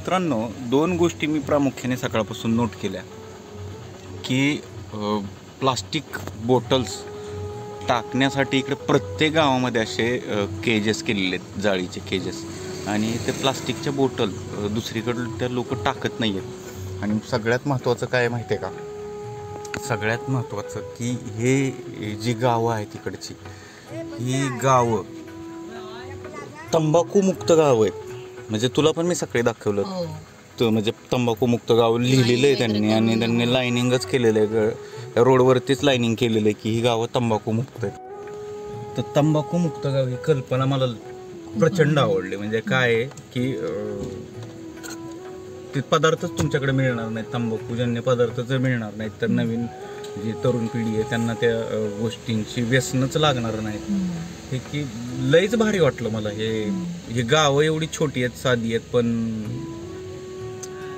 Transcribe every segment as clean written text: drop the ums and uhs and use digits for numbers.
मित्रांनो, दोन गोष्टी मी प्रामुख्याने सकाळपासून नोट केल्या की प्लास्टिक बॉटल्स टाकण्यासाठी इकडे प्रत्येक गावामध्ये असे केजेस केलेले आहेत, जाळीचे केजेस. आणि ते प्लास्टिकच्या बॉटल दुसरीकडे त्या लोक टाकत नाही आहेत. आणि सगळ्यात महत्त्वाचं काय माहिती आहे का, सगळ्यात महत्त्वाचं की हे जी गावं आहेत तिकडची, ही गावं तंबाखूमुक्त गावं आहेत. म्हणजे तुला पण मी सकाळी दाखवलं तर म्हणजे तंबाखूमुक्त गाव लिहिलेलं आहे त्यांनी, आणि त्यांनी लाईनिंगच केलेलं आहे, रोडवरतीच लाईनिंग केलेलं आहे की ही गावं तंबाखूमुक्त आहेत. तर तंबाखूमुक्त गाव ही कल्पना मला प्रचंड आवडली. म्हणजे काय आहे की ते पदार्थच तुमच्याकडे मिळणार नाहीत, तंबाखूजन्य पदार्थ जर मिळणार नाहीत तर नवीन जी तरुण पिढी आहे त्यांना त्या गोष्टींची व्यसनच लागणार नाहीत. हे की लईच भारी वाटलं मला. हे गावं एवढी छोटी आहेत, साधी आहेत, पण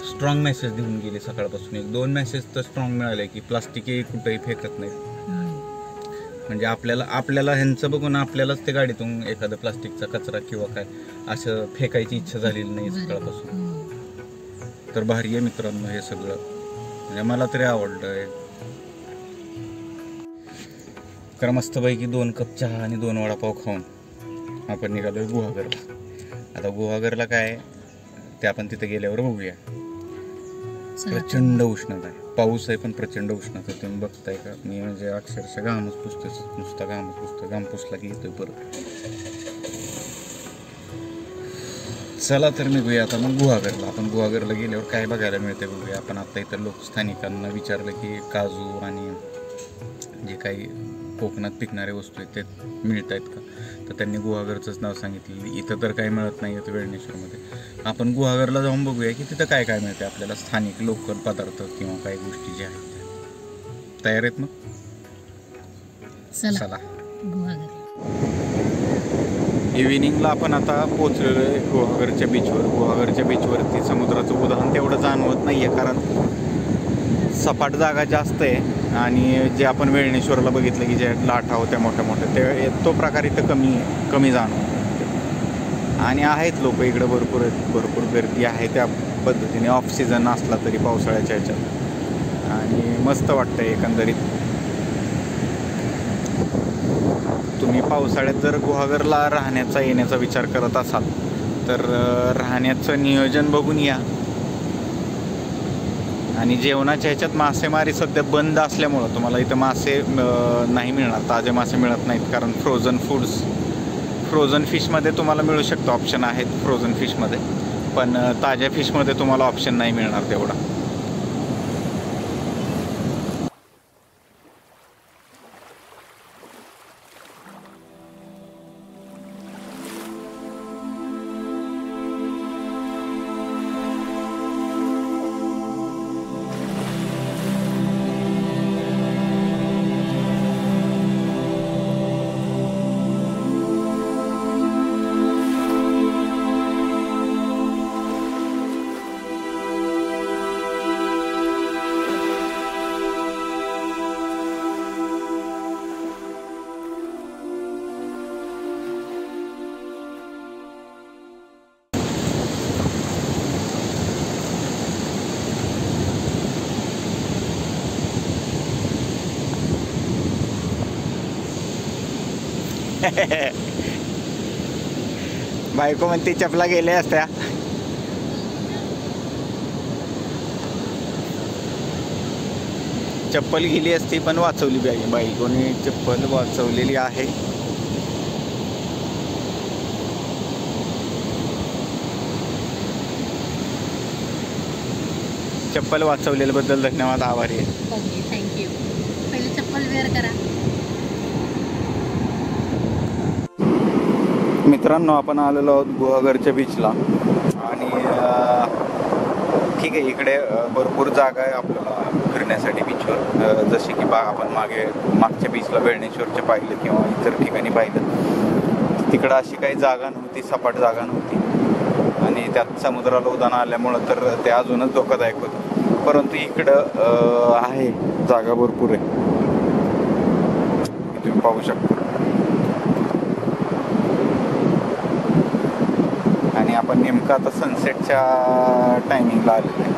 स्ट्रॉंग मेसेज देऊन गेले सकाळपासून. एक दोन मेसेज तर स्ट्रॉंग मिळाले की प्लास्टिकही कुठेही फेकत नाहीत. म्हणजे आपल्याला ह्यांचं बघून आपल्यालाच ते गाडीतून एखादा प्लास्टिकचा कचरा किंवा काय असं फेकायची इच्छा झालेली नाही सकाळपासून. तर भारी आहे मित्रांनो हे सगळं, म्हणजे मला तरी आवडलं. तर मस्तपैकी 2 कप चहा आणि 2 वडापाव खाऊन आपण निघालोय गुहागरला. आता गुहागरला काय ते आपण तिथे गेल्यावर बघूया. प्रचंड उष्णता आहे, पाऊस आहे पण प्रचंड उष्णता. तुम्ही बघताय का, मी म्हणजे अक्षरशः घामच पुसतोय, नुसता घामच पुसतोय. घाम पुसला की येतोय परत. चला तर निघूया आता मग गुहागरला. आपण गुहागरला गेल्यावर काय बघायला मिळते बघूया आपण. आता इतर लोक स्थानिकांना विचारलं की काजू आणि जे काही कोकणात पिकणारे वस्तू आहेत ते मिळत आहेत का, तर त्यांनी गुहागरचंच नाव सांगितलं. इथं तर काही मिळत नाही आहे वेळणेश्वरमध्ये. आपण गुहागरला जाऊन बघूया की तिथं काय काय मिळते आपल्याला, स्थानिक लोकल पदार्थ किंवा काही गोष्टी ज्या आहेत त्या. तयार आहेत मग? चला. इव्हिनिंगला आपण आता पोचलेलो आहे गुहागरच्या बीचवर. गुहागरच्या बीचवरती समुद्राचं उधाण तेवढं जाणवत नाही आहे, कारण सपाट जागा जास्त आहे. आणि जे आपण वेळणेश्वरला बघितलं की जे लाटा होत्या मोठ्या मोठ्या, ते तो प्रकार इथं कमी जाणवतो. आणि आहेत लोक इकडं भरपूर गर्दी आहे त्या पद्धतीने, ऑफ सीझन असला तरी पावसाळ्याच्या ह्याच्यात. आणि मस्त वाटतं एकंदरीत. तुम्ही पावसाळ्यात जर गुहागरला राहण्याचा येण्याचा विचार करत असाल तर राहण्याचं नियोजन बघून या. आणि जेवणाच्या ह्याच्यात मासेमारी सध्या बंद असल्यामुळं तुम्हाला इथं मासे नाही मिळणार, ताजे मासे मिळत नाहीत. कारण फ्रोझन फिशमध्ये तुम्हाला मिळू शकतं, ऑप्शन आहेत फ्रोझन फिशमध्ये, पण ताज्या फिशमध्ये तुम्हाला ऑप्शन नाही मिळणार तेवढा. बायको म्हणते चपला गेल्या असत्या. चप्पल गेली असती पण वाचवली पाहिजे. बायकोने चप्पल वाचवलेली आहे. चप्पल वाचवलेल्याबद्दल धन्यवाद, आभारी आहे. थँक्यू. पहिले चप्पल वेअर करा. मित्रांनो, आपण आलेलो आहोत गुहागरच्या बीचला. आणि ठीक आहे, इकडे भरपूर जागा आहे आपल्याला फिरण्यासाठी बीचवर. जसे की आपण मागच्या बीचला वेळणेश्वरच्या पाहिलं किंवा इतर ठिकाणी पाहिलं, तिकडं अशी काही जागा नव्हती, सपाट जागा नव्हती. आणि त्यात समुद्राला उधाण आल्यामुळं तर ते अजूनच धोकादायक होतं. परंतु इकडं आहे जागा भरपूर आहे, तुम्ही पाहू शकता. आपण नेमकं आता सनसेटच्या टायमिंगला आलेलो आहे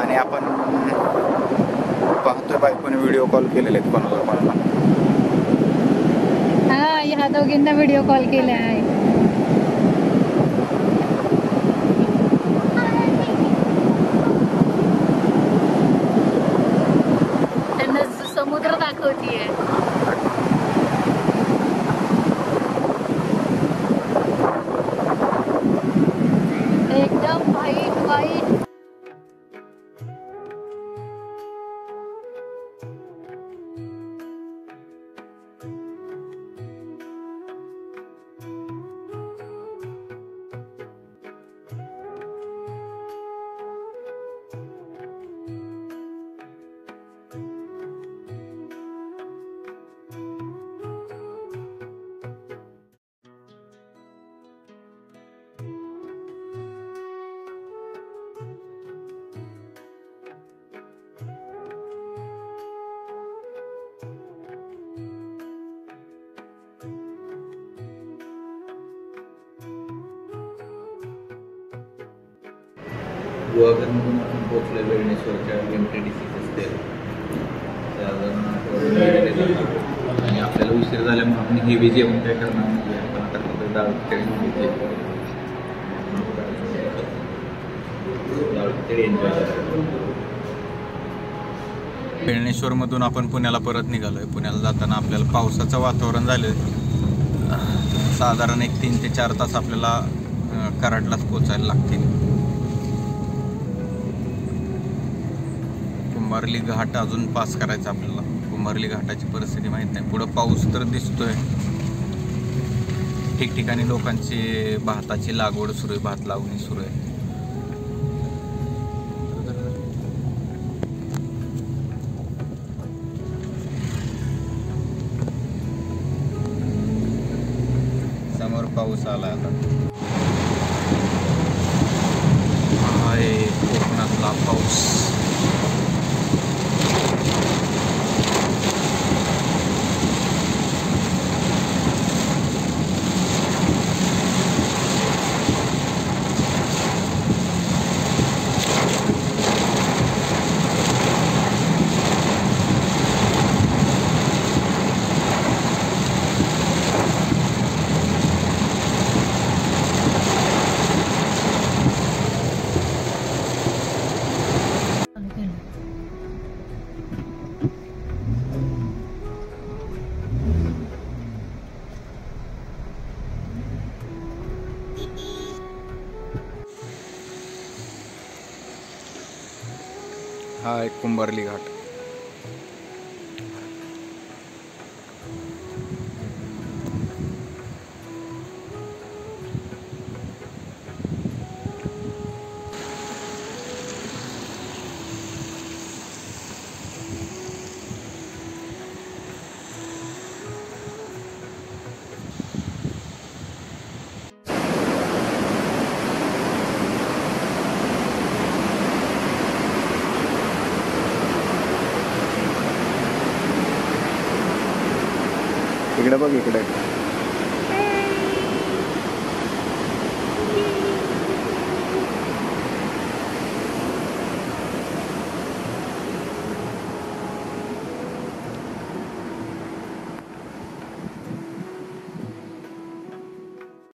आणि आपण पाहतोय बायकोने व्हिडिओ कॉल केलेले आहेत कोणाला. हा, ह्या दोघींना व्हिडिओ कॉल केला आहे. त्यांना समुद्र दाखवतीये. एकदम व्हाईट व्हाईट. गुहागरमधून आपण पोहोचलो वेळणेश्वरच्या MTDC रस्त्याला. आणि आपल्याला उशीर झाल्यामुळे आपण हेवी जेवण काय करणार नाही. आपण आता फक्त डाळ खिचडी एन्जॉय करतो. वेळणेश्वरमधून आपण पुण्याला परत निघालो आहे. पुण्याला जाताना आपल्याला पावसाचं वातावरण झालं आहे. साधारण 3 ते 4 तास आपल्याला कराडलाच पोचायला लागतील. कुंभारली घाट अजून पास करायचा आपल्याला. कुंभारली घाटाची परिस्थिती माहीत नाही. पुढं पाऊस तर दिसतोय. ठिकठिकाणी लोकांची भाताची लागवड सुरू आहे, भात लावणी सुरू आहे. समोर पाऊस आला आता. हा आहे कोकणातला पाऊस. हा एक कुंभारली घाट. इकडे बघ, इकडे